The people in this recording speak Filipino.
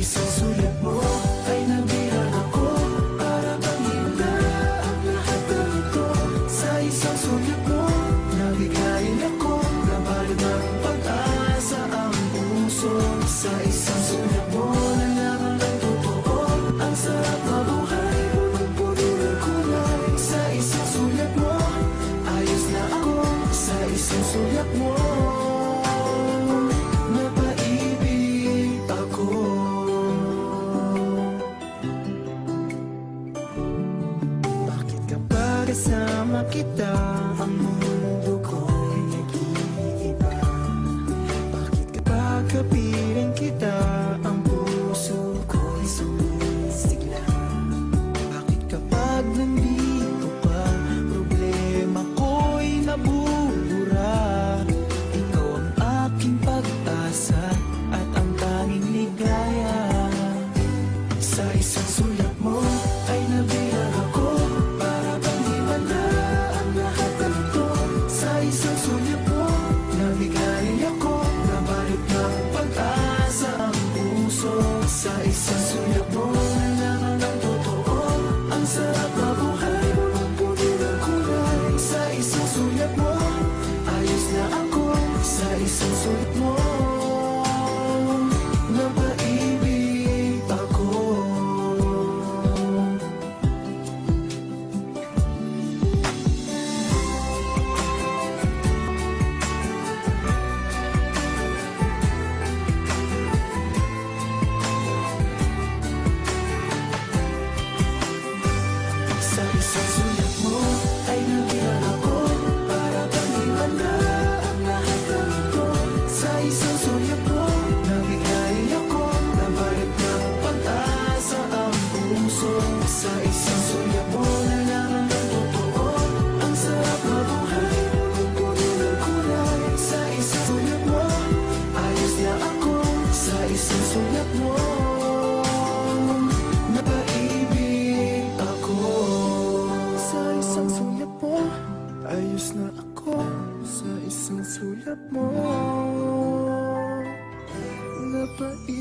isang sulat mo ay nabilang ako. Para bang himla ang lahat ng ito. Sa isang sulat mo nabigayin ako. Nabalot ng pag-asa ang puso. Sa isang sulat mo nalaman ng totoo. Ang sarap mabuhay, punong-puno ng kulay. Sa isang sulat mo ayos na ako. Sa isang sulat mo napaibig ako. Bakit kapag kasama kita ang mundo ko'y nag-iiba? Bakit kapag kapiling kita ang puso ko'y sumisigla? Bakit kapag nandito ka problema ko'y nabubura? Ikaw ang aking pag-asa at ang tanging ligaya. Sa isang sulat mo ay nabilang ako. Para bang himala ang lahat ng ito. Sa isang sulat mo nabigayin ako. Nabalot ng pag-asa ang puso. Sa isang sulat mo nalaman ng totoo. Ang sarap mabuhay, punong-puno ng kulay. Sa isang sulat mo ayos na ako. Sa isang sulat mo napaibig ako. Sa isang sulat mo ay nabilang ako. Para bang himala ang lahat ng ito. Sa isang sulat mo nabigayin ako. Nabalot ng pag-asa ang puso. Sa isang sulat mo nalaman ng totoo. Ang sarap mabuhay, punong-puno ng kulay. Sa isang sulat mo ayos na ako. Sa isang sulat mo napaibig ako. Sa isang sulat mo ayos na ako. Sa isang sulat mo napaibig